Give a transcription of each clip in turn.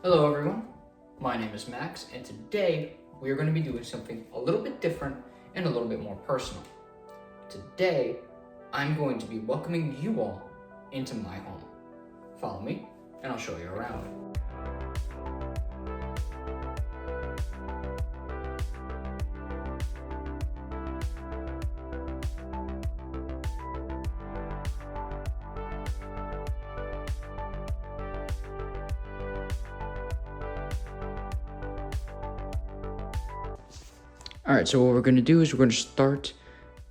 Hello everyone, my name is Max, and today we are going to be doing something a little bit different and a little bit more personal. Today, I'm going to be welcoming you all into my home. Follow me, and I'll show you around. Alright, so what we're going to do is we're going to start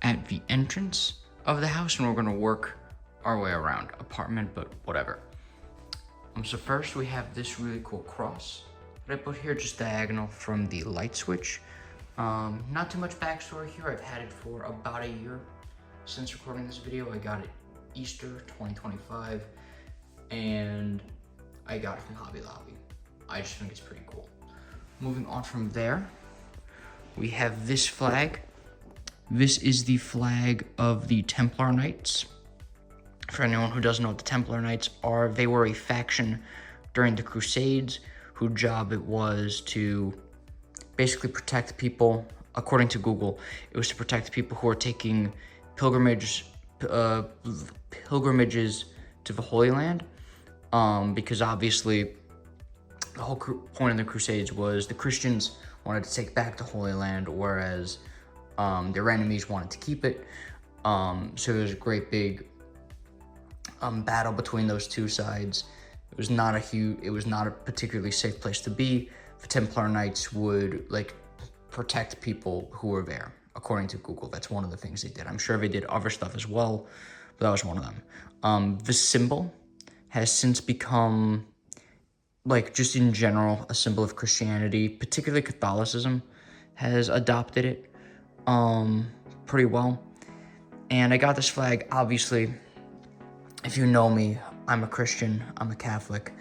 at the entrance of the house and we're going to work our way around. Apartment, but whatever. So first we have this really cool cross that I put here just diagonal from the light switch. Not too much backstory here. I've had it for about a year since recording this video. I got it Easter 2025 and I got it from Hobby Lobby. I just think it's pretty cool. Moving on from there, we have this flag. This is the flag of the Templar Knights. For anyone who doesn't know what the Templar Knights are, they were a faction during the Crusades whose job it was to basically protect people. According to Google, it was to protect people who were taking pilgrimages to the Holy Land, because obviously the whole point of the Crusades was the Christians wanted to take back the Holy Land, whereas their enemies wanted to keep it. So there was a great big battle between those two sides. It was not a particularly safe place to be. The Templar Knights would protect people who were there. According to Google, that's one of the things they did. I'm sure they did other stuff as well, but that was one of them. The symbol has since become, just in general, a symbol of Christianity, particularly Catholicism has adopted it pretty well. And I got this flag, obviously, if you know me, I'm a Christian, I'm a Catholic.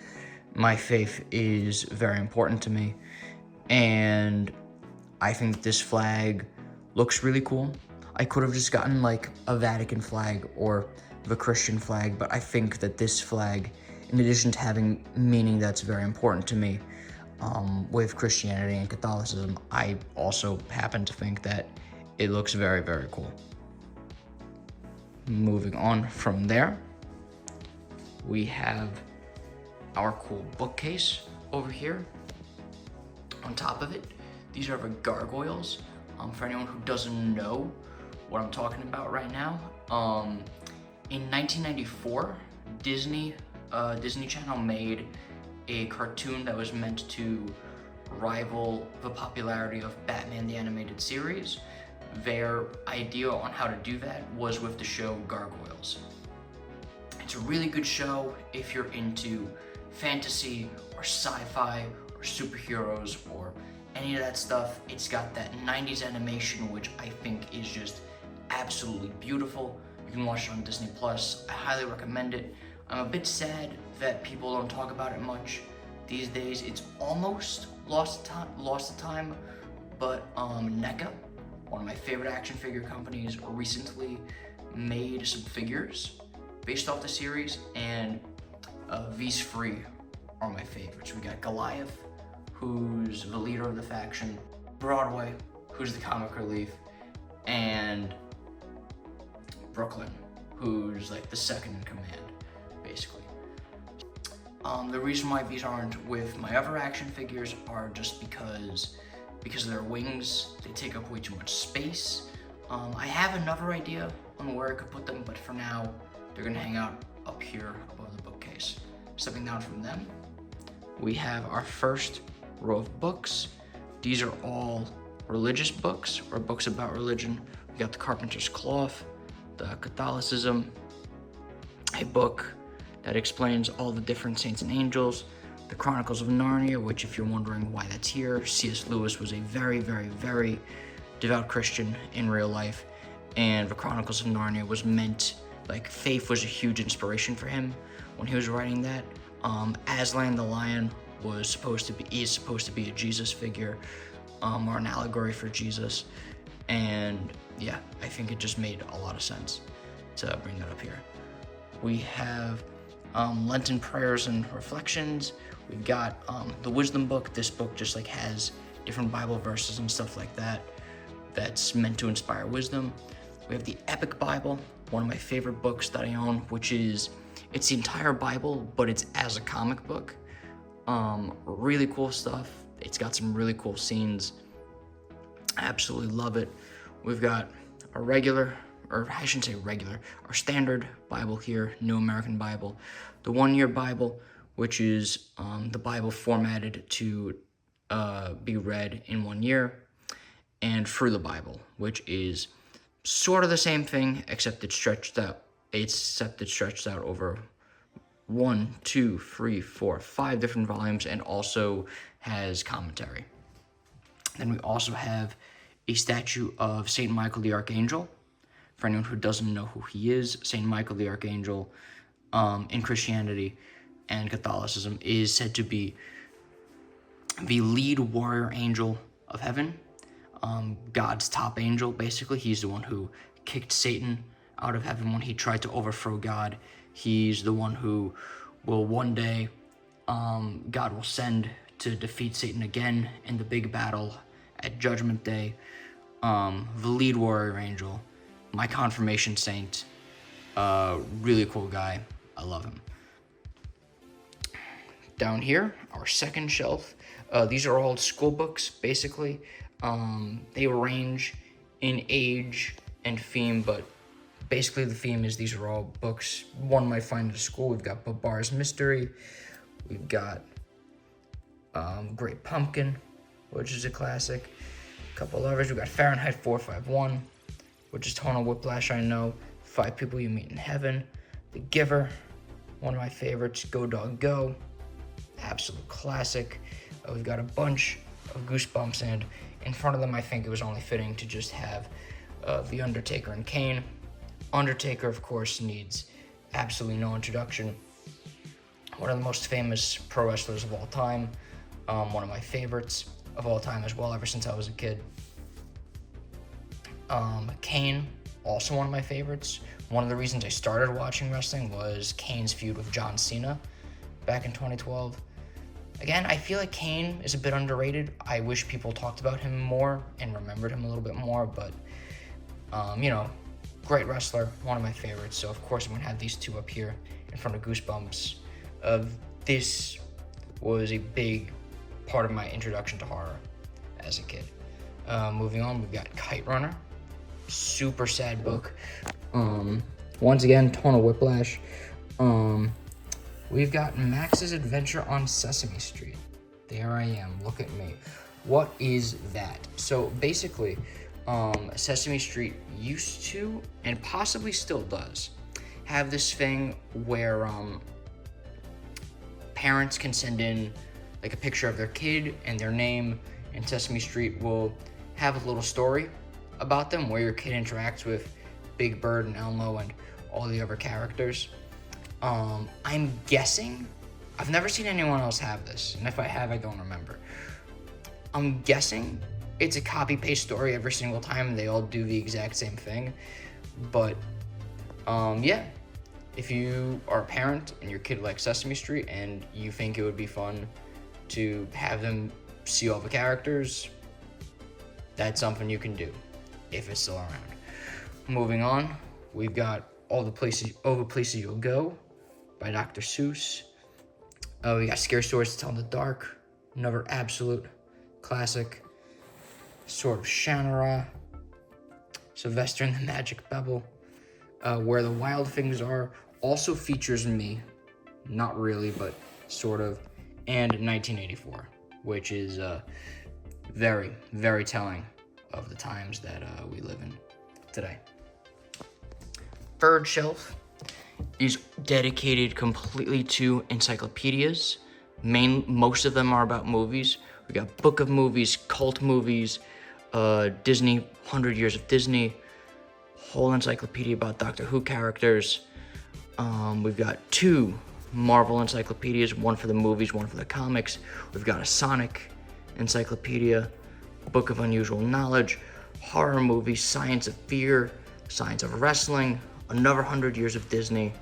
My faith is very important to me. And I think this flag looks really cool. I could have just gotten a Vatican flag or the Christian flag, but I think that this flag, in addition to having meaning that's very important to me with Christianity and Catholicism, I also happen to think that it looks very, very cool. Moving on from there, we have our cool bookcase over here. On top of it, these are the gargoyles. For anyone who doesn't know what I'm talking about right now, in 1994, Disney Channel made a cartoon that was meant to rival the popularity of Batman the Animated Series. Their idea on how to do that was with the show Gargoyles. It's a really good show if you're into fantasy or sci-fi or superheroes or any of that stuff. It's got that 90s animation, which I think is just absolutely beautiful. You can watch it on Disney Plus. I highly recommend it. I'm a bit sad that people don't talk about it much these days. It's almost lost to time, but NECA, one of my favorite action figure companies, recently made some figures based off the series, and these three are my favorites. We got Goliath, who's the leader of the faction, Broadway, who's the comic relief, and Brooklyn, who's the second in command, basically. The reason why these aren't with my other action figures are just because of their wings. They take up way too much space. I have another idea on where I could put them, but for now, they're gonna hang out up here above the bookcase. Stepping down from them, we have our first row of books. These are all religious books or books about religion. We got the Carpenter's Cloth, the Catholicism, a book that explains all the different saints and angels, the Chronicles of Narnia, which, if you're wondering why that's here, C.S. Lewis was a very, very, very devout Christian in real life, and the Chronicles of Narnia was meant, faith was a huge inspiration for him when he was writing that. Aslan the lion is supposed to be a Jesus figure, or an allegory for Jesus, and yeah, I think it just made a lot of sense to bring that up here. We have Lenten prayers and reflections. We've got the Wisdom book. This book just like has different Bible verses and stuff like that that's meant to inspire wisdom. We have the Epic Bible, one of my favorite books that I own, which is, it's the entire Bible, but it's as a comic book. Really cool stuff. It's got some really cool scenes. I absolutely love it. We've got a regular, or I shouldn't say regular, our standard Bible here, New American Bible. The one-year Bible, which is the Bible formatted to be read in 1 year, and Through the Bible, which is sort of the same thing, except it's stretched out. Except it's stretched out over 1, 2, 3, 4, 5 different volumes, and also has commentary. Then we also have a statue of Saint Michael the Archangel. For anyone who doesn't know who he is, Saint Michael the Archangel in Christianity and Catholicism is said to be the lead warrior angel of heaven. God's top angel, basically. He's the one who kicked Satan out of heaven when he tried to overthrow God. He's the one who will one day, God will send to defeat Satan again in the big battle at Judgment Day. The lead warrior angel, my confirmation saint, really cool guy. I love him. Down here, our second shelf. These are all school books, basically. They range in age and theme, but basically the theme is these are all books one might find at a school. We've got Babar's Mystery. We've got Great Pumpkin, which is a classic. A couple others. We've got Fahrenheit 451, which is Tonal Whiplash, I know. 5 People You Meet in Heaven. The Giver, one of my favorites. Go Dog Go, absolute classic. We've got a bunch of Goosebumps, and in front of them, I think it was only fitting to just have The Undertaker and Kane. Undertaker, of course, needs absolutely no introduction. One of the most famous pro wrestlers of all time. One of my favorites of all time as well, ever since I was a kid. Kane, also one of my favorites. One of the reasons I started watching wrestling was Kane's feud with John Cena back in 2012. Again, I feel like Kane is a bit underrated. I wish people talked about him more and remembered him a little bit more, but, great wrestler, one of my favorites. So, of course, I'm going to have these two up here in front of Goosebumps. This was a big part of my introduction to horror as a kid. Moving on, we've got Kite Runner. Super sad book. Once again, Tonal Whiplash. We've got Max's Adventure on Sesame Street. There I am, look at me. What is that? So basically, Sesame Street used to, and possibly still does, have this thing where parents can send in like a picture of their kid and their name, and Sesame Street will have a little story about them where your kid interacts with Big Bird and Elmo and all the other characters. I'm guessing, I've never seen anyone else have this, and if I have, I don't remember. I'm guessing it's a copy-paste story every single time, and they all do the exact same thing. But, if you are a parent and your kid likes Sesame Street and you think it would be fun to have them see all the characters, that's something you can do, if it's still around. Moving on, we've got All the Places You'll Go by Dr. Seuss. We got Scary Stories to Tell in the Dark, another absolute classic. Sword of Shannara, Sylvester and the Magic Bubble, Where the Wild Things Are, also features me, not really, but sort of, and 1984, which is very, very telling of the times that we live in today. Third shelf is dedicated completely to encyclopedias. Most of them are about movies. We got Book of Movies, Cult Movies, Disney, 100 Years of Disney, whole encyclopedia about Doctor Who characters. We've got 2 Marvel encyclopedias, one for the movies, one for the comics. We've got a Sonic encyclopedia, Book of Unusual Knowledge, horror movies, Science of Fear, Science of Wrestling, another 100 Years of Disney,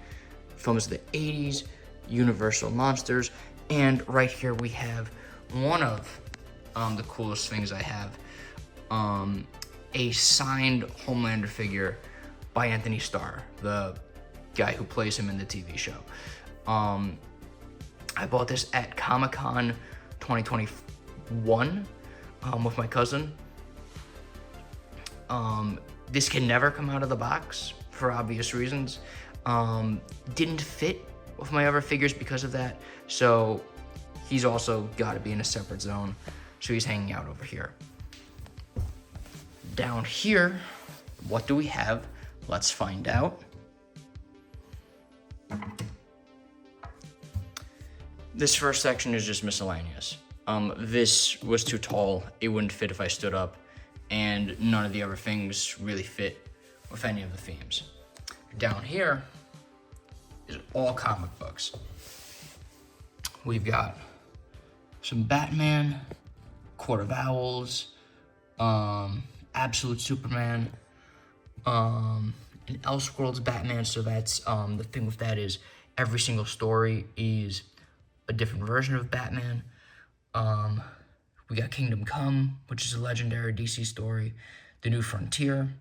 films of the 80s, Universal Monsters, And right here we have one of the coolest things I have, a signed Homelander figure by Anthony Starr, the guy who plays him in the TV show. I bought this at Comic-Con 2021 with my cousin. This can never come out of the box for obvious reasons. Didn't fit with my other figures because of that, so he's also got to be in a separate zone, so he's hanging out over here. Down here, what do we have? Let's find out. This first section is just miscellaneous. This was too tall, it wouldn't fit if I stood up, and none of the other things really fit with any of the themes. Down here is all comic books. We've got some Batman, Court of Owls, Absolute Superman, and Elseworlds Batman. So that's the thing with that is every single story is a different version of Batman. We got Kingdom Come, which is a legendary DC story. The New Frontier,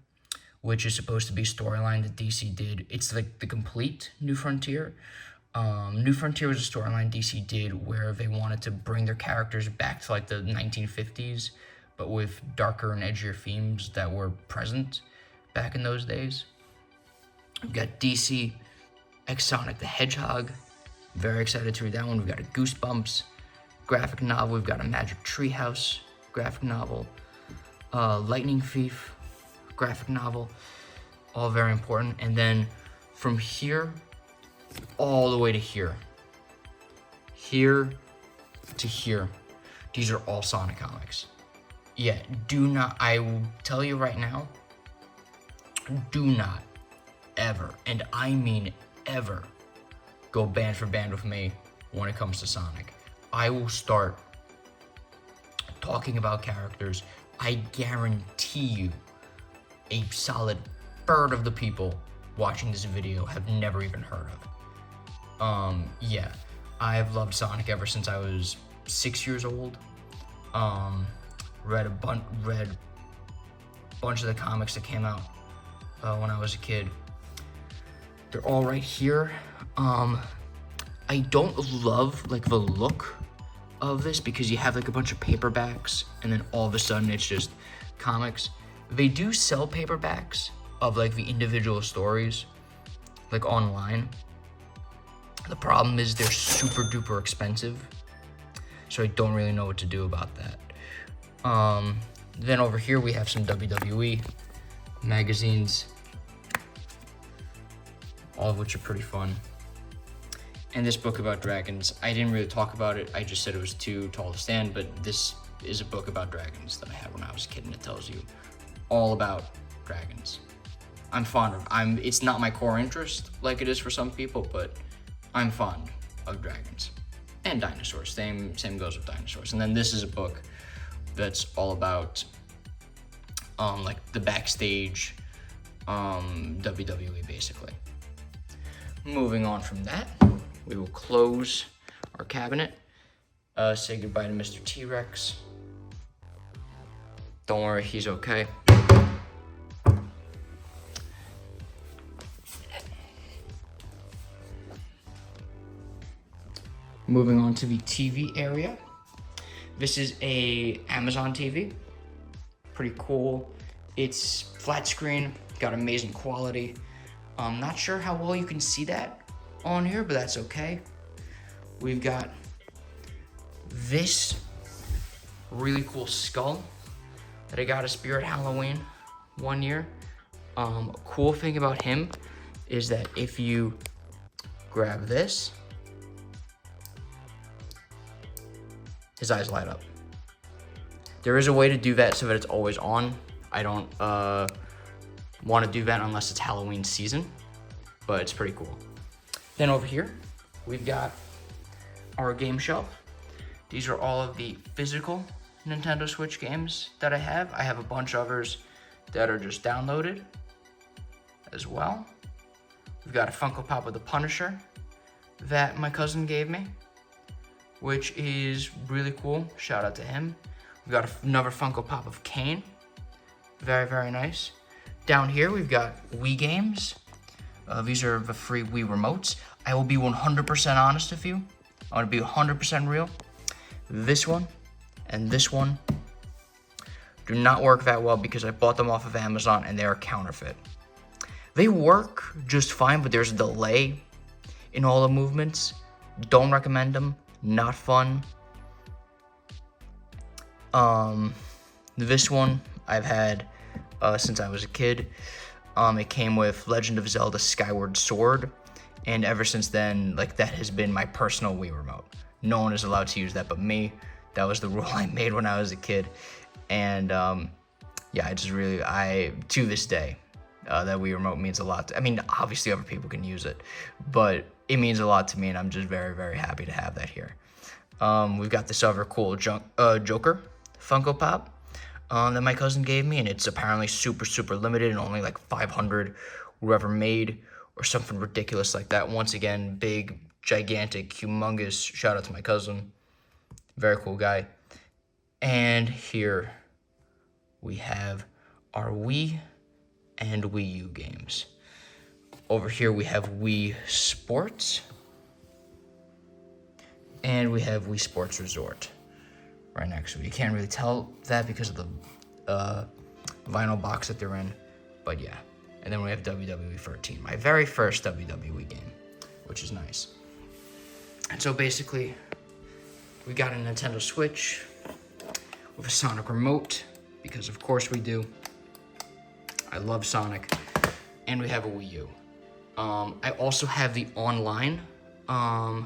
which is supposed to be a storyline that DC did. It's like the complete New Frontier. New Frontier was a storyline DC did where they wanted to bring their characters back to like the 1950s, but with darker and edgier themes that were present back in those days. We've got DC X Sonic the Hedgehog. Very excited to read that one. We've got a Goosebumps graphic novel. We've got a Magic Treehouse graphic novel. Lightning Thief graphic novel. All very important. And then from here all the way to here. Here to here. These are all Sonic comics. Yeah, do not, I will tell you right now, do not ever, and I mean ever, go band for band with me when it comes to Sonic. I will start talking about characters I guarantee you a solid third of the people watching this video have never even heard of. Yeah, I've loved Sonic ever since I was 6 years old. Read a bunch of the comics that came out when I was a kid. They're all right here. I don't love like the look of this because you have like a bunch of paperbacks and then all of a sudden it's just comics. They do sell paperbacks of like the individual stories like online. The problem is they're super duper expensive, so I don't really know what to do about that. Then over here we have some WWE magazines, all of which are pretty fun. And this book about dragons, I didn't really talk about it, I just said it was too tall to stand, but this is a book about dragons that I had when I was a kid, and it tells you all about dragons. I'm fond of, it's not my core interest like it is for some people, but I'm fond of dragons. And dinosaurs, same goes with dinosaurs. And then this is a book that's all about like the backstage WWE basically. Moving on from that, we will close our cabinet, say goodbye to Mr. T-Rex. Don't worry, he's okay. Moving on to the TV area. This is a Amazon TV. Pretty cool. It's flat screen, got amazing quality. I'm not sure how well you can see that on here, but that's okay. We've got this really cool skull that I got at Spirit Halloween one year. A cool thing about him is that if you grab this, his eyes light up. There is a way to do that so that it's always on. I don't want to do that unless it's Halloween season, but it's pretty cool. Then over here, we've got our game shelf. These are all of the physical Nintendo Switch games that I have. I have a bunch of others that are just downloaded as well. We've got a Funko Pop of the Punisher that my cousin gave me. which is really cool. Shout out to him. We've got another Funko Pop of Kane. Very, very nice. Down here, we've got Wii games. These are the free Wii remotes. I will be 100% honest with you. I want to be 100% real. This one and this one do not work that well because I bought them off of Amazon and they are counterfeit. They work just fine, but there's a delay in all the movements. Don't recommend them. Not fun. This one I've had since I was a kid. It came with Legend of Zelda Skyward Sword, and ever since then, like, that has been my personal Wii remote. No one is allowed to use that but me. That was the rule I made when I was a kid, and yeah, to this day, that Wii remote means a lot. I mean, obviously other people can use it, but it means a lot to me, and I'm just very, very happy to have that here. We've got this other cool Joker Funko Pop that my cousin gave me, and it's apparently super, super limited and only like 500 were ever made or something ridiculous like that. Once again, big, gigantic, humongous shout out to my cousin. Very cool guy. And here we have our Wii and Wii U games. Over here we have Wii Sports. And we have Wii Sports Resort right next to it. You can't really tell that because of the vinyl box that they're in, but yeah. And then we have WWE 13, my very first WWE game, which is nice. And so basically, we got a Nintendo Switch with a Sonic remote, because of course we do. I love Sonic. And we have a Wii U. I also have the online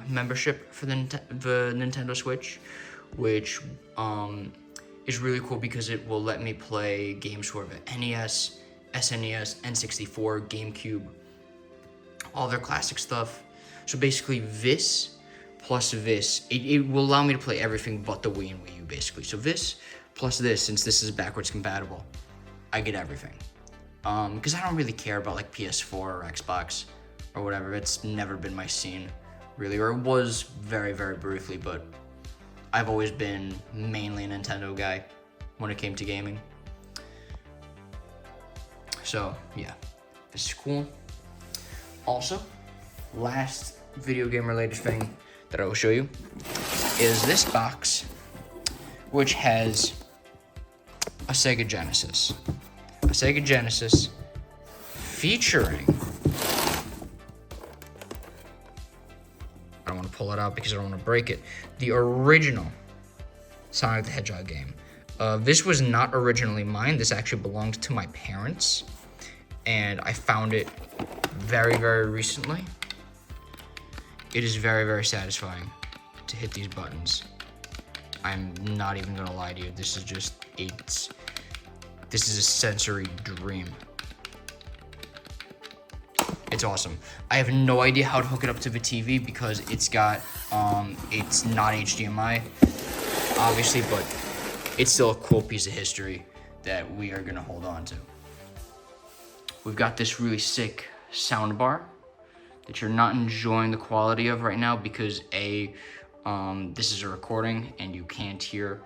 membership for the Nintendo Switch, which is really cool because it will let me play games for the NES, SNES, N64, GameCube, all their classic stuff. So basically this plus this, it will allow me to play everything but the Wii and Wii U basically. So this plus this, since this is backwards compatible, I get everything. Because I don't really care about like PS4 or Xbox or whatever. It's never been my scene really, or it was very, very briefly, but I've always been mainly a Nintendo guy when it came to gaming. So yeah, this is cool. Also, last video game related thing that I will show you is this box, which has a Sega Genesis. A Sega Genesis featuring, I don't want to pull it out because I don't want to break it, the original Sonic the Hedgehog game. This was not originally mine. This actually belonged to my parents, and I found it very, very recently. It is very, very satisfying to hit these buttons. I'm not even gonna lie to you. This is just, this is a sensory dream. It's awesome. I have no idea how to hook it up to the TV because it's got, it's not HDMI, obviously, but it's still a cool piece of history that we are gonna hold on to. We've got this really sick sound bar that you're not enjoying the quality of right now because this is a recording and you can't hear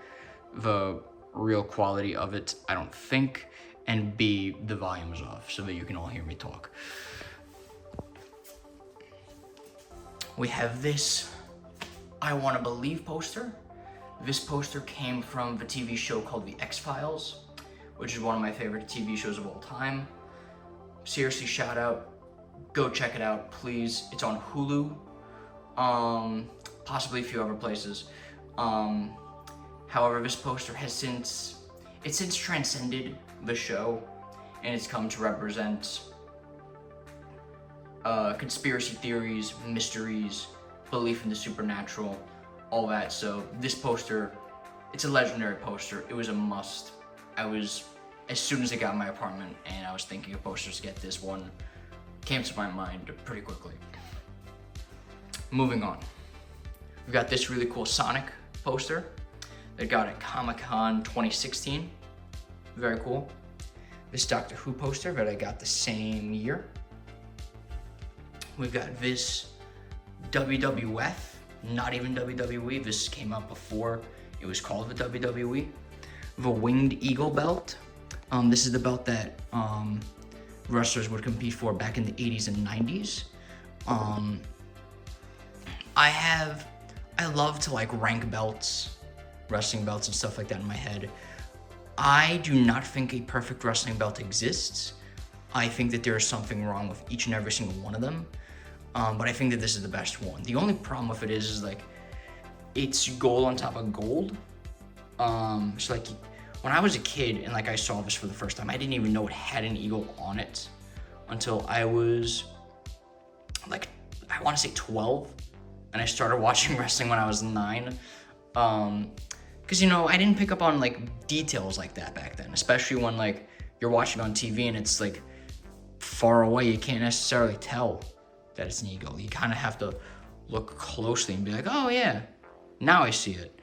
the real quality of it, I don't think, and B, the volume is off so that you can all hear me talk. We have this I Wanna Believe poster. This poster came from the TV show called The X-Files, which is one of my favorite TV shows of all time. Seriously, shout out. Go check it out, please. It's on Hulu, possibly a few other places. However, this poster has since transcended the show, and it's come to represent conspiracy theories, mysteries, belief in the supernatural, all that. So this poster, it's a legendary poster. It was a must. As soon as I got in my apartment and I was thinking of posters to get, this one came to my mind pretty quickly. Moving on. We've got this really cool Sonic poster that got at Comic-Con 2016. Very cool. This Doctor Who poster that I got the same year. We've got this WWF not even WWE. This came out before it was called the WWE. The Winged Eagle belt. This is the belt that wrestlers would compete for back in the 80s and 90s. I love to like rank belts, wrestling belts and stuff like that in my head. I do not think a perfect wrestling belt exists. I think that there is something wrong with each and every single one of them. But I think that this is the best one. The only problem with it is like, it's gold on top of gold. So like, when I was a kid and like I saw this for the first time, I didn't even know it had an eagle on it until I was like, I want to say 12. And I started watching wrestling when I was 9. Cause you know, I didn't pick up on like details like that back then, especially when like you're watching on TV and it's like far away. You can't necessarily tell that it's an eagle. You kind of have to look closely and be like, oh yeah, now I see it.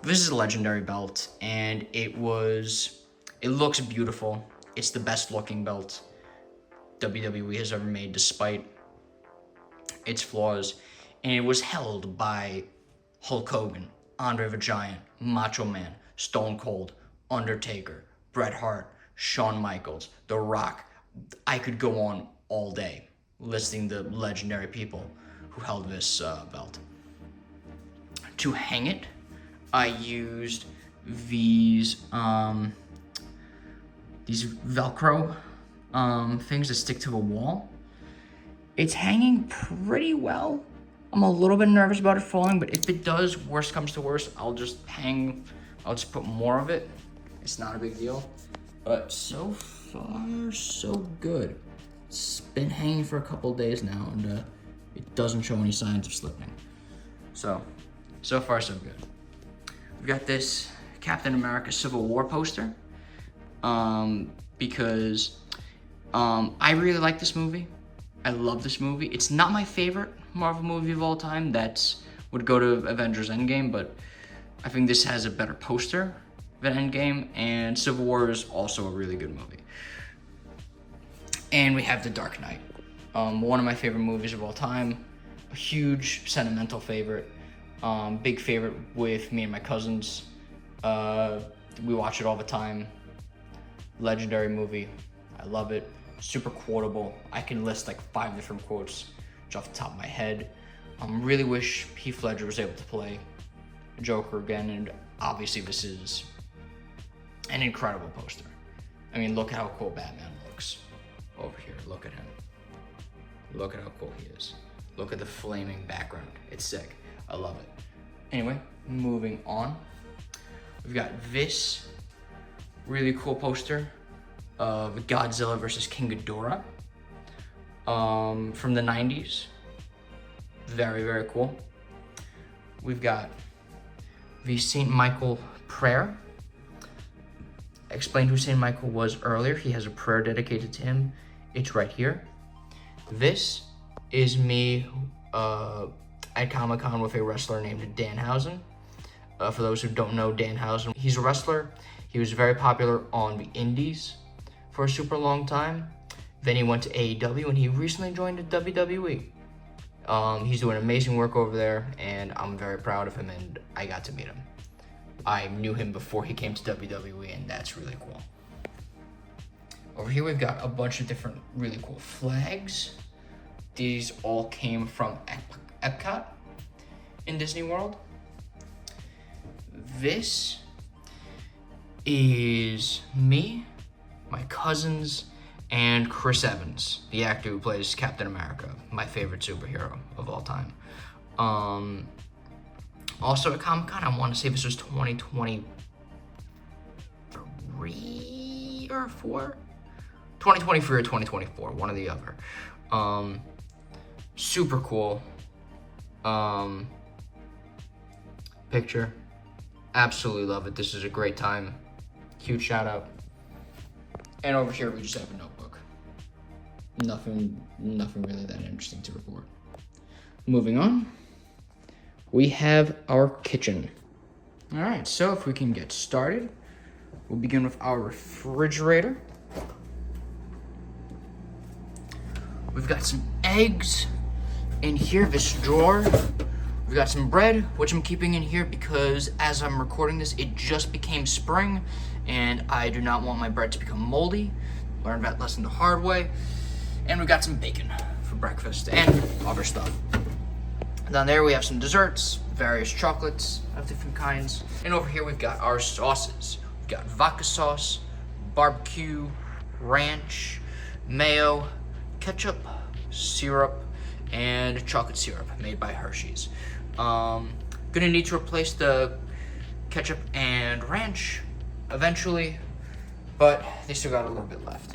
This is a legendary belt, and it looks beautiful. It's the best looking belt WWE has ever made, despite its flaws. And it was held by Hulk Hogan, Andre the Giant, Macho Man, Stone Cold, Undertaker, Bret Hart, Shawn Michaels, The Rock. I could go on all day listing the legendary people who held this belt. To hang it, I used these Velcro things that stick to the wall. It's hanging pretty well. I'm a little bit nervous about it falling, but if it does, worst comes to worst, I'll just put more of it. It's not a big deal. But so far, so good. It's been hanging for a couple days now, and it doesn't show any signs of slipping. So far, so good. We've got this Captain America Civil War poster, because I really like this movie. I love this movie. It's not my favorite Marvel movie of all time. That would go to Avengers Endgame, but I think this has a better poster than Endgame, and Civil War is also a really good movie. And we have The Dark Knight, one of my favorite movies of all time, a huge sentimental favorite, big favorite with me and my cousins. We watch it all the time. Legendary movie. I love it. Super quotable. I can list like 5 different quotes just off the top of my head. Really wish Heath Ledger was able to play Joker again, and obviously this is an incredible poster. I mean, look at how cool Batman looks over here. Look at him. Look at how cool he is. Look at the flaming background. It's sick. I love it. Anyway, moving on. We've got this really cool poster of Godzilla versus King Ghidorah from the 90s. Very, very cool. We've got the St. Michael prayer. I explained who St. Michael was earlier. He has a prayer dedicated to him. It's right here. This is me at Comic-Con with a wrestler named Danhausen. For those who don't know Danhausen, he's a wrestler. He was very popular on the Indies for a super long time. Then he went to AEW, and he recently joined the WWE. He's doing amazing work over there, and I'm very proud of him, and I got to meet him. I knew him before he came to WWE, and that's really cool. Over here, we've got a bunch of different really cool flags. These all came from Epcot in Disney World. This is me, my cousins, and Chris Evans, the actor who plays Captain America, my favorite superhero of all time. Also at Comic-Con, I want to say this was 2023 or 4? 2023 or 2024, one or the other. Super cool picture. Absolutely love it. This is a great time. Huge shout out. And over here we just have a notebook. Nothing really that interesting to report. Moving on, we have our kitchen. All right, so if we can get started, we'll begin with our refrigerator. We've got some eggs, in here, this drawer, we've got some bread, which I'm keeping in here because as I'm recording this, it just became spring and I do not want my bread to become moldy. Learned that lesson the hard way. And we've got some bacon for breakfast and other stuff. Down there we have some desserts, various chocolates of different kinds. And over here we've got our sauces. We've got vodka sauce, barbecue, ranch, mayo, ketchup, syrup, and chocolate syrup made by Hershey's. Gonna need to replace the ketchup and ranch eventually, but they still got a little bit left.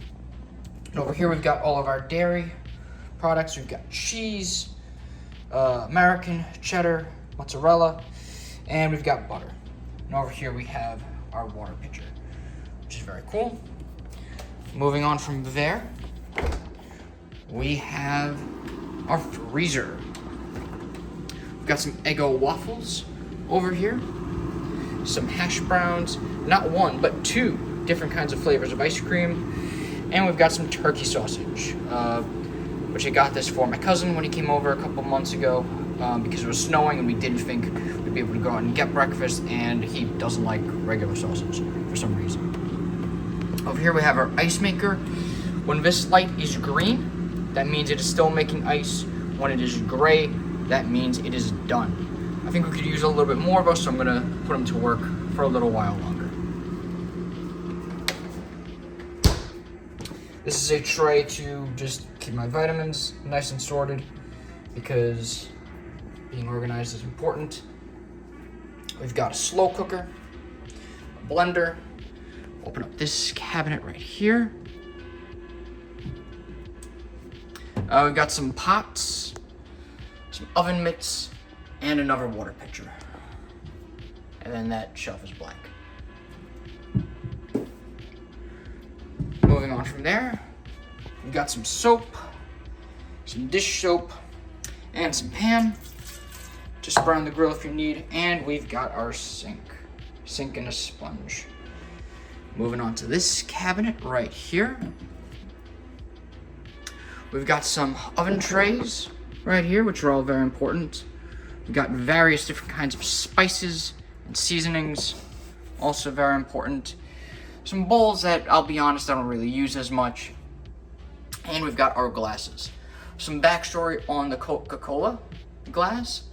And over here we've got all of our dairy products. We've got cheese, American, cheddar, mozzarella, and we've got butter. And over here we have our water pitcher, which is very cool. Moving on from there, we have our freezer. We've got some Eggo waffles over here, some hash browns, not one, but two different kinds of flavors of ice cream, and we've got some turkey sausage, which I got this for my cousin when he came over a couple months ago because it was snowing and we didn't think we'd be able to go out and get breakfast, and he doesn't like regular sausage for some reason. Over here we have our ice maker. When this light is green, that means it is still making ice. When it is gray, that means it is done. I think we could use a little bit more of us, so I'm gonna put them to work for a little while longer. This is a tray to just keep my vitamins nice and sorted because being organized is important. We've got a slow cooker, a blender. Open up this cabinet right here. We've got some pots, some oven mitts, and another water pitcher. And then that shelf is blank. Moving on from there, we've got some soap, some dish soap, and some pan to spray on the grill if you need. And we've got our sink and a sponge. Moving on to this cabinet right here. We've got some oven trays right here, which are all very important. We've got various different kinds of spices and seasonings, also very important. Some bowls that, I'll be honest, I don't really use as much. And we've got our glasses. Some backstory on the Coca-Cola glass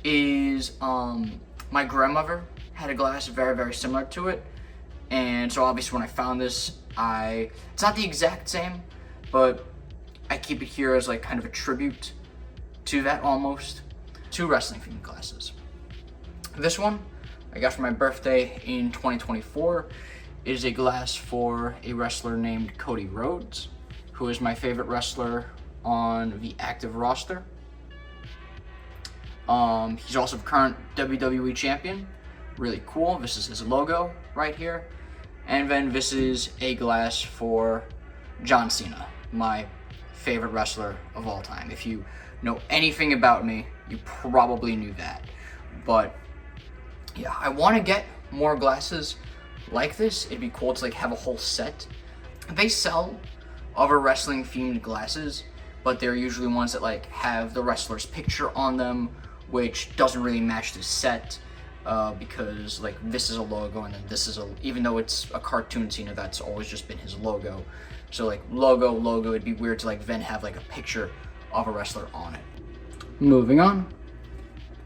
is my grandmother had a glass very, very similar to it. And so obviously when I found this, it's not the exact same, but I keep it here as like kind of a tribute to that almost. Two wrestling themed glasses. This one I got for my birthday in 2024. It is a glass for a wrestler named Cody Rhodes, who is my favorite wrestler on the active roster. He's also the current WWE champion. Really cool. This is his logo right here. And then this is a glass for John Cena, my favorite wrestler of all time. If you know anything about me, you probably knew that. But yeah, I want to get more glasses like this. It'd be cool to like have a whole set. They sell other wrestling themed glasses, but they're usually ones that like have the wrestler's picture on them, which doesn't really match the set because like this is a logo and then this is even though it's a cartoon Cena, that's always just been his logo. So like logo, it'd be weird to like then have like a picture of a wrestler on it. Moving on.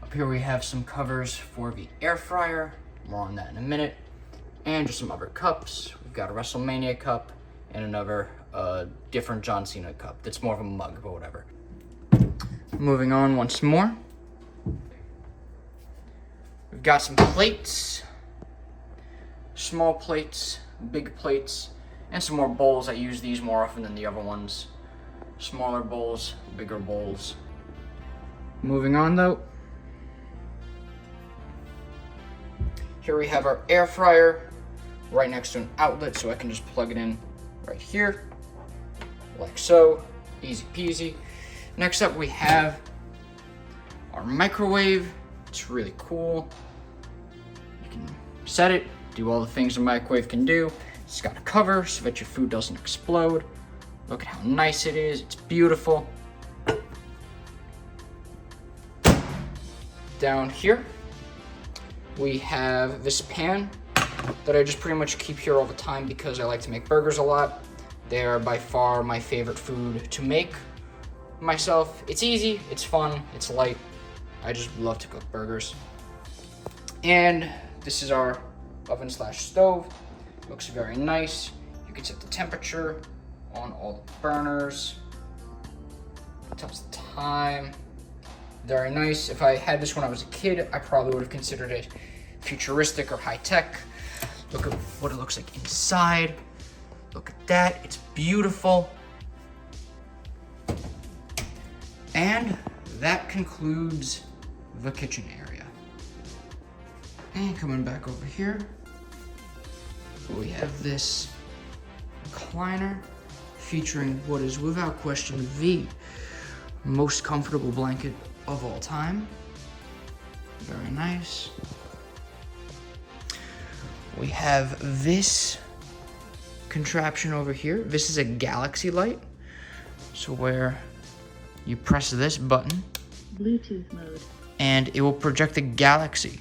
Up here we have some covers for the air fryer. More on that in a minute. And just some other cups. We've got a WrestleMania cup and another different John Cena cup. That's more of a mug, but whatever. Moving on once more. We've got some plates. Small plates, big plates, and some more bowls. I use these more often than the other ones. Smaller bowls, bigger bowls. Moving on though. Here we have our air fryer right next to an outlet, so I can just plug it in right here, like so, easy peasy. Next up we have our microwave. It's really cool. You can set it, do all the things a microwave can do. It's got a cover so that your food doesn't explode. Look at how nice it is, it's beautiful. Down here, we have this pan that I just pretty much keep here all the time because I like to make burgers a lot. They are by far my favorite food to make myself. It's easy, it's fun, it's light. I just love to cook burgers. And this is our oven/stove. Looks very nice. You can set the temperature on all the burners. It tells the time. Very nice. If I had this when I was a kid, I probably would have considered it futuristic or high tech. Look at what it looks like inside. Look at that, it's beautiful. And that concludes the kitchen area. And coming back over here, we have this recliner featuring what is without question the most comfortable blanket of all time. Very nice. We have this contraption over here. This is a galaxy light. So where you press this button, Bluetooth mode, and it will project a galaxy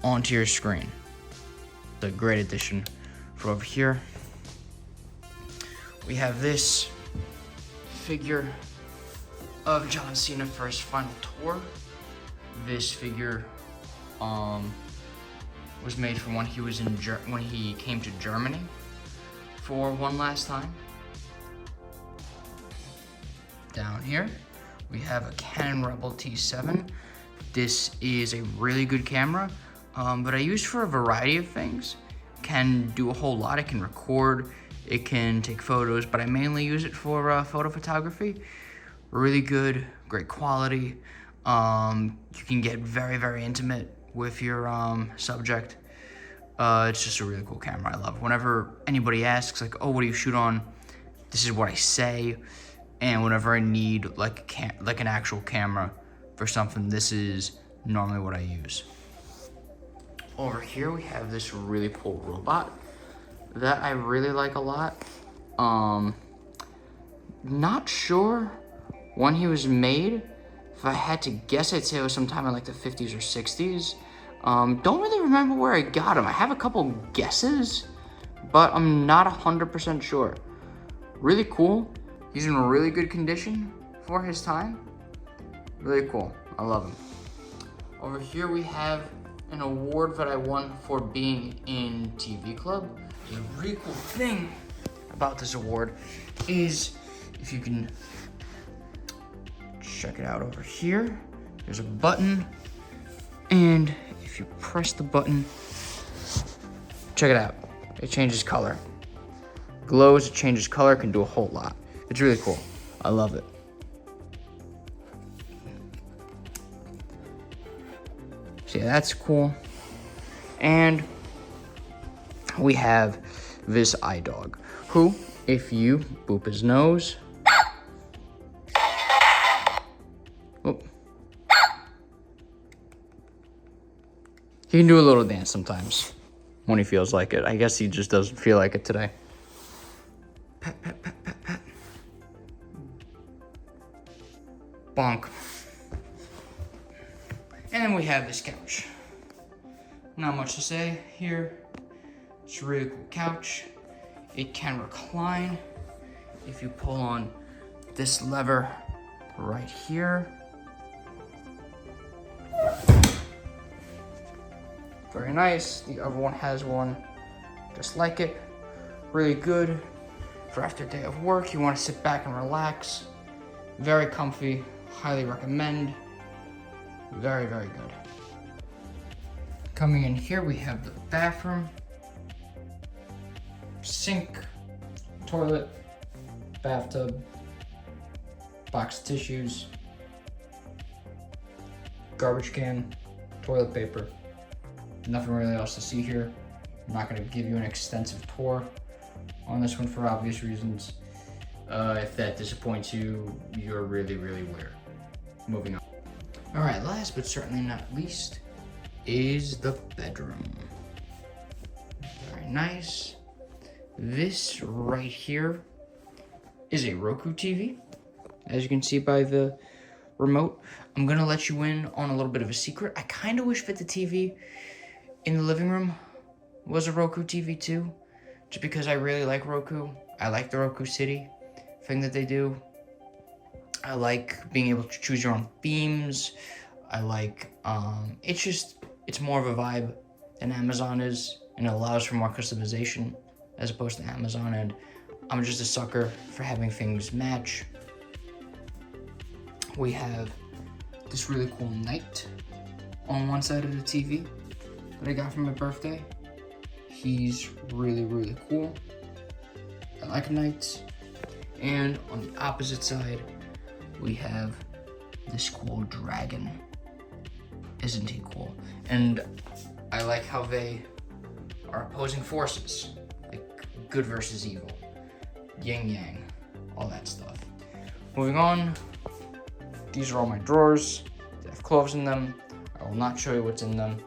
onto your screen. The great addition for over here. We have this figure of John Cena for his final tour. This figure was made for when he was when he came to Germany for one last time. Down here, we have a Canon Rebel T7. This is a really good camera, but I use for a variety of things. Can do a whole lot. It can record, it can take photos, but I mainly use it for photo photography. Really good, great quality. You can get very, very intimate with your subject. It's just a really cool camera. I love it. Whenever anybody asks, like, oh, what do you shoot on? This is what I say. And whenever I need like an actual camera for something, this is normally what I use. Over here we have this really cool robot that I really like a lot. Not sure when he was made. If I had to guess, I'd say it was sometime in like the 50s or 60s. Don't really remember where I got him. I have a couple guesses, but I'm not 100% sure. Really cool. He's in really good condition for his time. Really cool. I love him. Over here we have an award that I won for being in TV Club. The really cool thing about this award is, if you can check it out over here, there's a button, and if you press the button, check it out, it changes color. Glows, it changes color, can do a whole lot. It's really cool. I love it. So yeah, that's cool. And we have this iDog, who, if you boop his nose, he can do a little dance sometimes when he feels like it. I guess he just doesn't feel like it today. Pat, pat, pat, pat, pat. Bonk. And then we have this couch. Not much to say here. It's a really cool couch. It can recline if you pull on this lever right here. Very nice. The other one has one just like it. Really good for after a day of work. You want to sit back and relax. Very comfy. Highly recommend. Very, very good. Coming in here, we have the bathroom, sink, toilet, bathtub, box of tissues, garbage can, toilet paper. Nothing really else to see here. I'm not going to give you an extensive tour on this one for obvious reasons. If that disappoints you, you're really, really weird. Moving on. All right, last but certainly not least is the bedroom. Very nice. This right here is a Roku TV. As you can see by the remote. I'm gonna let you in on a little bit of a secret. I kind of wish that the TV in the living room was a Roku TV too, just because I really like Roku. I like the Roku City thing that they do. I like being able to choose your own themes. I like, it's more of a vibe than Amazon is, and it allows for more customization as opposed to Amazon, and I'm just a sucker for having things match. We have this really cool knight on one side of the TV that I got for my birthday. He's really, really cool. I like knights. And on the opposite side, we have this cool dragon. Isn't he cool? And I like how they are opposing forces, like good versus evil, yin yang, all that stuff. Moving on, these are all my drawers. They have clothes in them. I will not show you what's in them.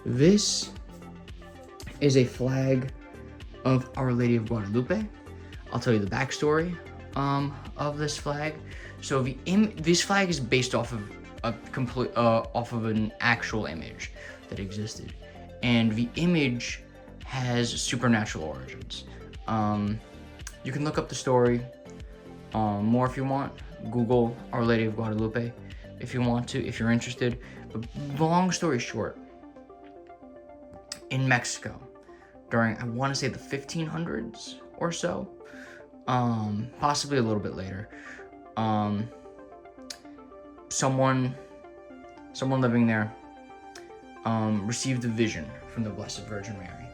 This is a flag of Our Lady of Guadalupe. I'll tell you the backstory of this flag. So this flag is based off of an actual image that existed, and the image has supernatural origins. You can look up the story more if you want. Google Our Lady of Guadalupe if you want to, if you're interested. But long story short, in Mexico, during, I want to say, the 1500s or so, possibly a little bit later, someone living there received a vision from the Blessed Virgin Mary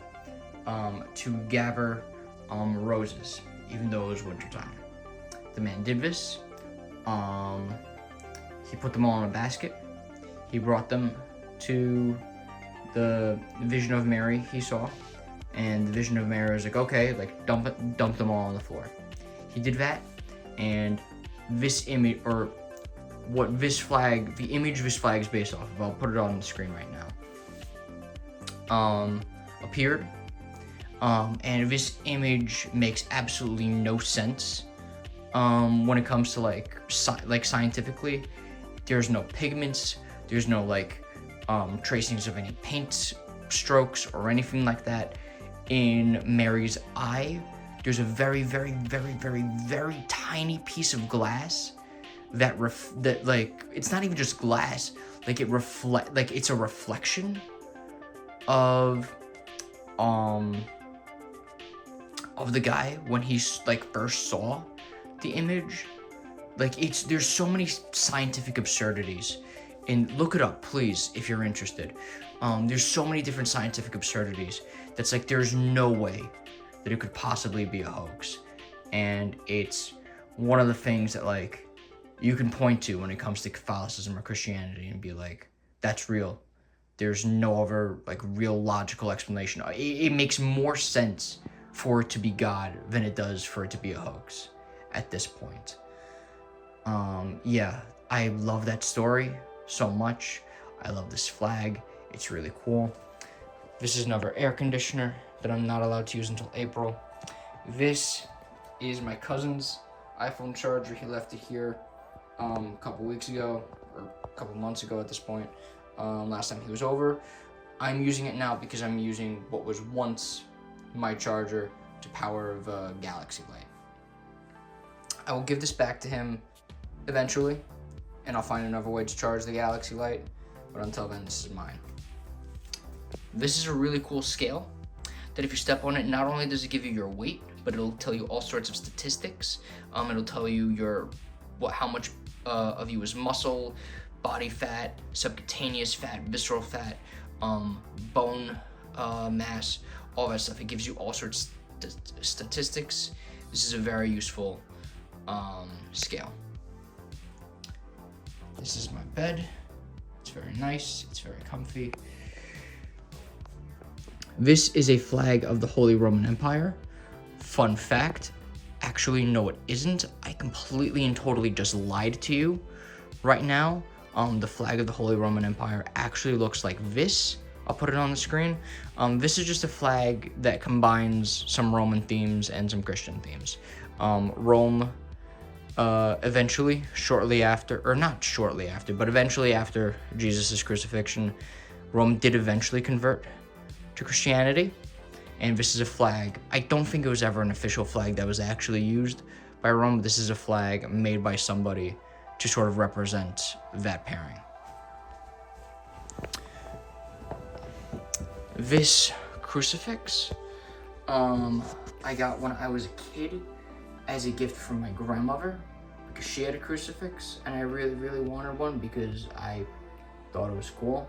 to gather roses, even though it was wintertime. The man did this. He put them all in a basket. He brought them to the Vision of Mary he saw, and the Vision of Mary was like, okay, like dump them all on the floor. He did that, and this image, or what this flag, the image this flag is based off of, I'll put it on the screen right now, appeared, and this image makes absolutely no sense when it comes to like scientifically. There's no pigments, there's no like tracings of any paint strokes or anything like that in Mary's eye. There's a very, very, very, very, very tiny piece of glass that like, it's not even just glass, like it's a reflection of the guy when he like first saw the image. Like, there's so many scientific absurdities, and look it up, please, if you're interested. There's so many different scientific absurdities that's like, there's no way that it could possibly be a hoax. And it's one of the things that like you can point to when it comes to Catholicism or Christianity and be like, that's real. There's no other like real logical explanation. It makes more sense for it to be God than it does for it to be a hoax at this point. Yeah, I love that story so much. I love this flag. It's really cool. This is another air conditioner that I'm not allowed to use until April. This is my cousin's iPhone charger. He left it here a couple weeks ago, or a couple months ago at this point, last time he was over. I'm using it now because I'm using what was once my charger to power the Galaxy Light. I will give this back to him eventually, and I'll find another way to charge the Galaxy Light, but until then, this is mine. This is a really cool scale that if you step on it, not only does it give you your weight, but it'll tell you all sorts of statistics. It'll tell you how much of you is muscle, body fat, subcutaneous fat, visceral fat, bone mass, all that stuff. It gives you all sorts of statistics. This is a very useful scale. This is my bed. It's very nice. It's very comfy. This is a flag of the Holy Roman Empire. Fun fact, actually, no, it isn't. I completely and totally just lied to you right now. The flag of the Holy Roman Empire actually looks like this. I'll put it on the screen. This is just a flag that combines some Roman themes and some Christian themes. Rome Eventually, shortly after, or not shortly after, but eventually after Jesus' crucifixion, Rome did eventually convert to Christianity. And this is a flag. I don't think it was ever an official flag that was actually used by Rome. This is a flag made by somebody to sort of represent that pairing. This crucifix, I got when I was a kid as a gift from my grandmother because she had a crucifix and I really, really wanted one because I thought it was cool.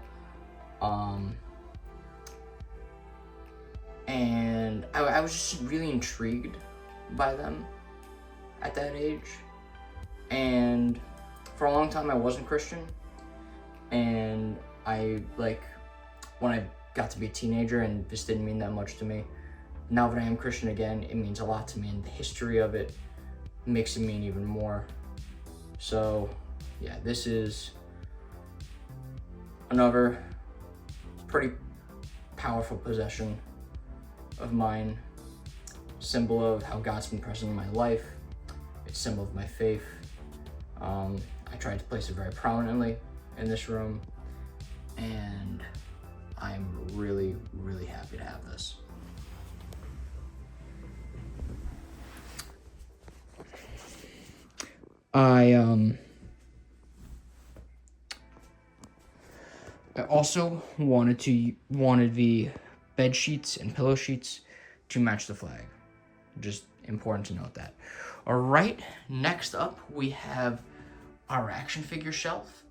And I was just really intrigued by them at that age. And for a long time I wasn't Christian. And when I got to be a teenager and this didn't mean that much to me, now that I am Christian again, it means a lot to me, and the history of it makes it mean even more. So yeah, this is another pretty powerful possession of mine, symbol of how God's been present in my life. It's a symbol of my faith. I tried to place it very prominently in this room, and I'm really, really happy to have this. I also wanted the bed sheets and pillow sheets to match the flag. Just important to note that. All right, next up we have our action figure shelf.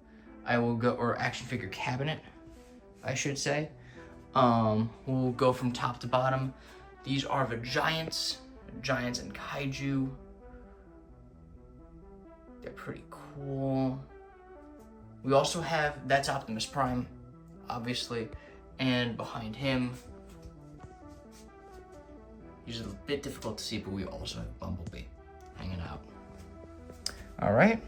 Or action figure cabinet, I should say. We'll go from top to bottom. These are the Giants and Kaiju. They're pretty cool. We also have, that's Optimus Prime, obviously, and behind him, he's a bit difficult to see, but we also have Bumblebee hanging out. All right.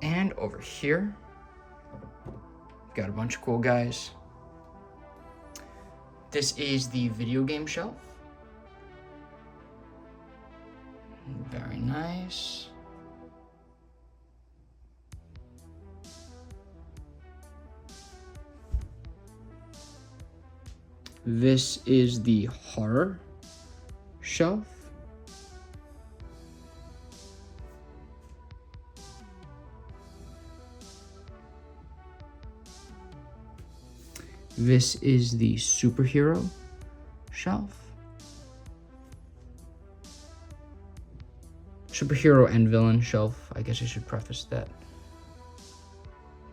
And over here, got a bunch of cool guys. This is the video game shelf. Very nice. This is the horror shelf. This is the superhero shelf. Superhero and villain shelf. I guess I should preface that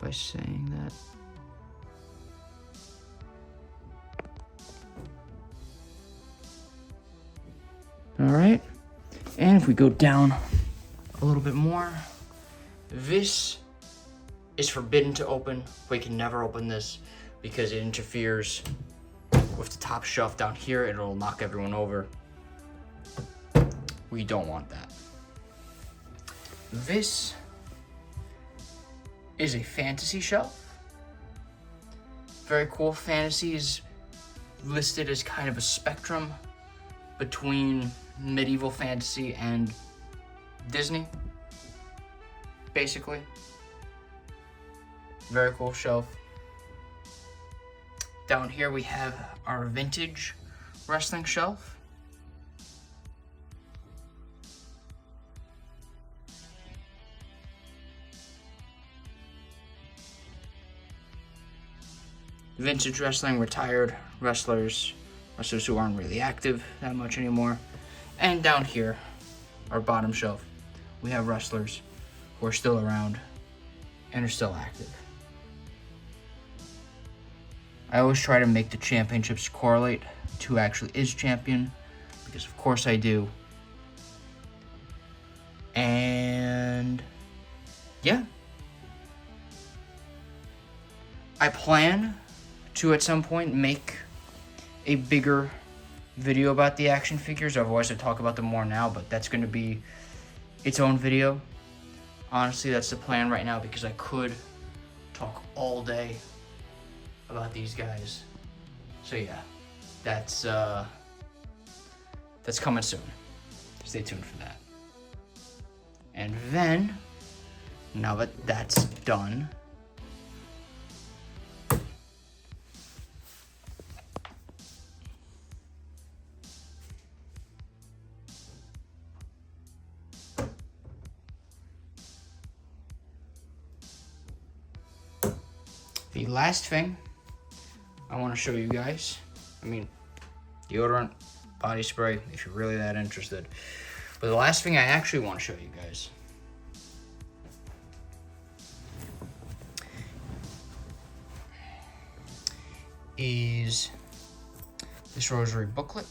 by saying that. All right, and if we go down a little bit more, this is forbidden to open. We can never open this because it interferes with the top shelf down here. It'll knock everyone over. We don't want that. This is a fantasy shelf. Very cool. Fantasy is listed as kind of a spectrum between medieval fantasy and Disney, basically. Very cool shelf. Down here we have our vintage wrestling shelf. Vintage wrestling, retired wrestlers who aren't really active that much anymore. And down here, our bottom shelf, we have wrestlers who are still around and are still active. I always try to make the championships correlate to who actually is champion, because of course I do. And yeah. I plan to at some point make a bigger video about the action figures. Otherwise I talk about them more now, but that's going to be its own video. Honestly, that's the plan right now, because I could talk all day about these guys. So yeah, that's coming soon. stay tuned for that. And then, now that that's done, the last thing I want to show you guys, deodorant, body spray, if you're really that interested. But the last thing I actually want to show you guys is this rosary booklet.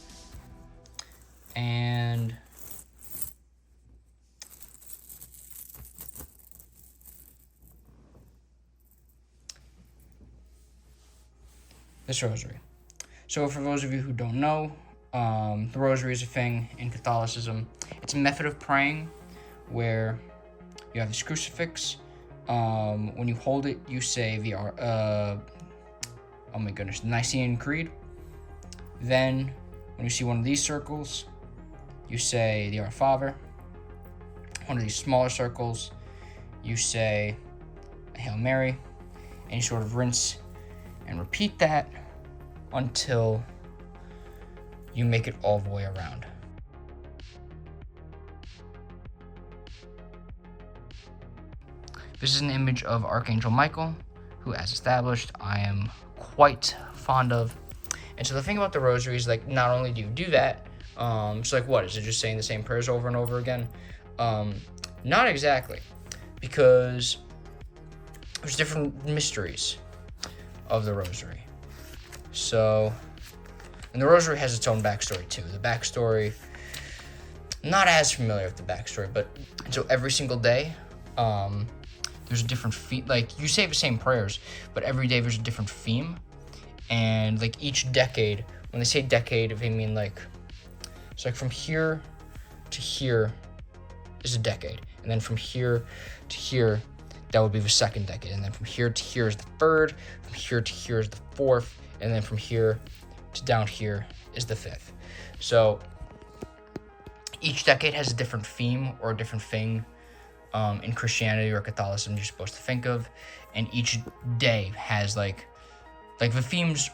And this rosary. So for those of you who don't know, the rosary is a thing in Catholicism. It's a method of praying where you have this crucifix. When you hold it, you say the Nicene Creed. Then, when you see one of these circles, you say the Our Father. One of these smaller circles, you say a Hail Mary, and you sort of rinse and repeat that until you make it all the way around. This is an image of Archangel Michael, who, as established, I am quite fond of. And so the thing about the rosary is, like, not only do you do that, so like, what, is it just saying the same prayers over and over again? Not exactly, because there's different mysteries of the rosary. So, and the rosary has its own backstory too. The backstory, not as familiar with the backstory, but so every single day, there's a different theme. Like, you say the same prayers, but every day there's a different theme. And like each decade, when they say decade, they mean like, it's like from here to here is a decade. And then from here to here, that would be the second decade. And then from here to here is the third. From here to here is the fourth. And then from here to down here is the fifth. So each decade has a different theme or a different thing in Christianity or Catholicism you're supposed to think of. And each day has like the themes,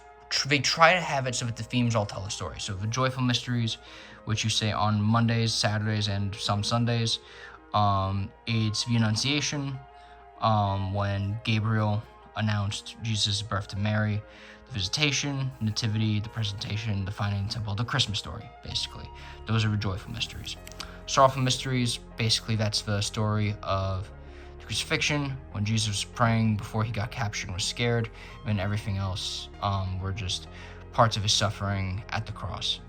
they try to have it so that the themes all tell a story. So the joyful mysteries, which you say on Mondays, Saturdays, and some Sundays, it's the Annunciation, when Gabriel announced Jesus' birth to Mary, the Visitation, Nativity, the Presentation, the Finding the Temple, the Christmas story, basically. Those are the joyful mysteries. Sorrowful mysteries, basically that's the story of crucifixion, when Jesus was praying before he got captured and was scared, and everything else were just parts of his suffering at the cross.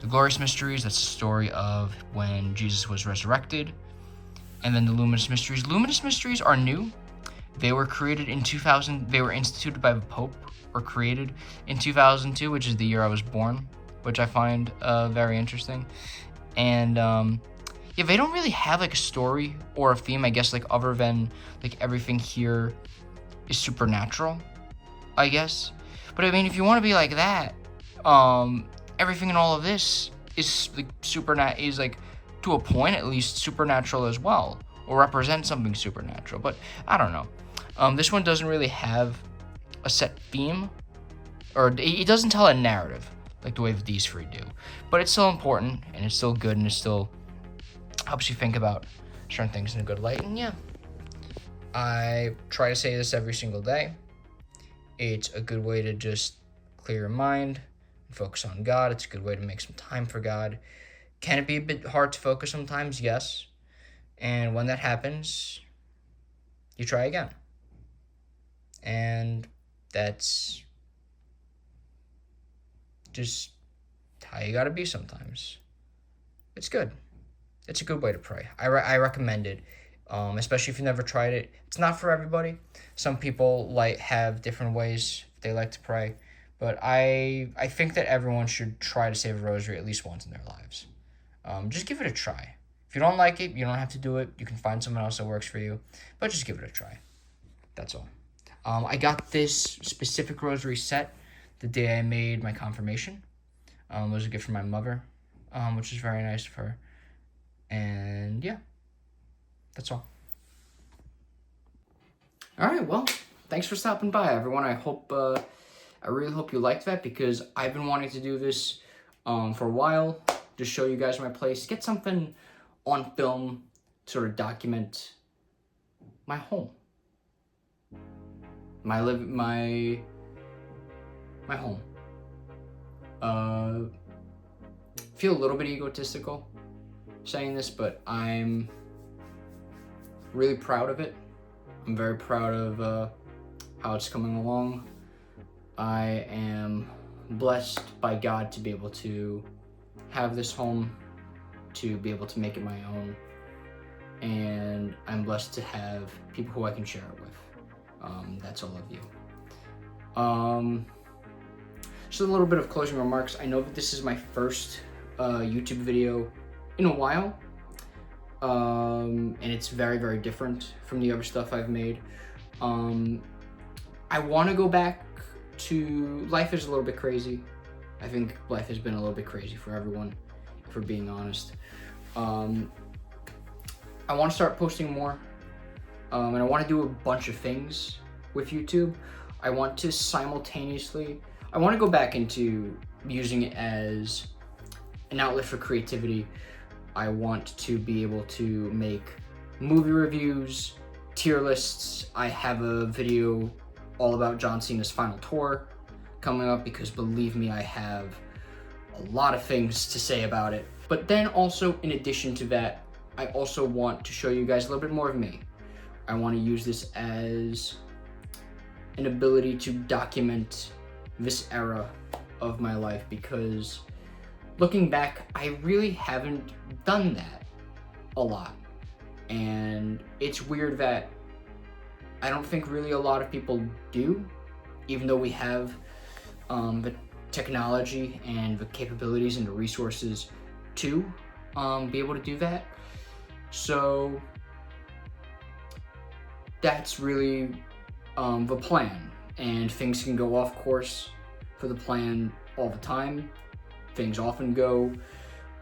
The glorious mysteries, that's the story of when Jesus was resurrected. And then the luminous mysteries. Luminous mysteries are new. They were created in 2000. They were instituted by the Pope, or created in 2002, which is the year I was born, which I find very interesting. And yeah, they don't really have like a story or a theme, I guess, like other than like everything here is supernatural, I guess. But I mean, if you want to be like that, everything in all of this is like is like, to a point at least, supernatural as well, or represent something supernatural. But I don't know. This one doesn't really have a set theme, or it doesn't tell a narrative like the way these three do. But it's still important, and it's still good, and it still helps you think about certain things in a good light. And yeah, I try to say this every single day. It's a good way to just clear your mind and focus on God. It's a good way to make some time for God. Can it be a bit hard to focus sometimes? Yes. And when that happens, you try again. And that's just how you gotta be sometimes. It's good. It's a good way to pray. I recommend it, especially if you've never tried it. It's not for everybody. Some people have different ways they like to pray, but I think that everyone should try to say the rosary at least once in their lives. Just give it a try. If you don't like it, you don't have to do it. You can find someone else that works for you, but just give it a try. That's all. I got this specific rosary set the day I made my confirmation. It was a gift from my mother, which is very nice of her. And yeah, that's all. All right, well, thanks for stopping by, everyone. I really hope you liked that, because I've been wanting to do this for a while, to show you guys my place, get something on film, sort of document my home, my home. Feel a little bit egotistical saying this, but I'm really proud of it. I'm very proud of how it's coming along. I am blessed by God to be able to have this home, to be able to make it my own, and I'm blessed to have people who I can share it with. That's all of you. Just a little bit of closing remarks. I know that this is my first YouTube video in a while, and it's very, very different from the other stuff I've made. I want to go back to, life is a little bit crazy. I think life has been a little bit crazy for everyone, if we're being honest. I want to start posting more, and I want to do a bunch of things with YouTube. I want to simultaneously, I want to go back into using it as an outlet for creativity. I want to be able to make movie reviews, tier lists. I have a video all about John Cena's final tour coming up, because believe me, I have a lot of things to say about it. But then also, in addition to that, I also want to show you guys a little bit more of me. I want to use this as an ability to document this era of my life, because looking back, I really haven't done that a lot. And it's weird that I don't think really a lot of people do, even though we have the technology and the capabilities and the resources to be able to do that. So that's really the plan, and things can go off course for the plan all the time. Things often go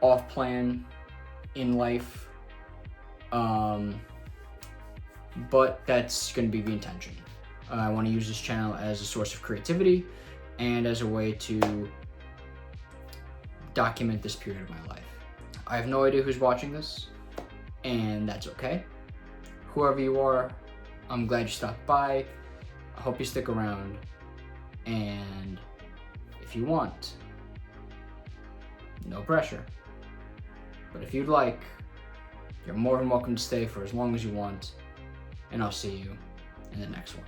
off plan in life, but that's going to be the intention. I want to use this channel as a source of creativity and as a way to document this period of my life. I have no idea who's watching this, and that's okay. Whoever you are, I'm glad you stopped by. I hope you stick around, and if you want, no pressure, but if you'd like, you're more than welcome to stay for as long as you want, and I'll see you in the next one.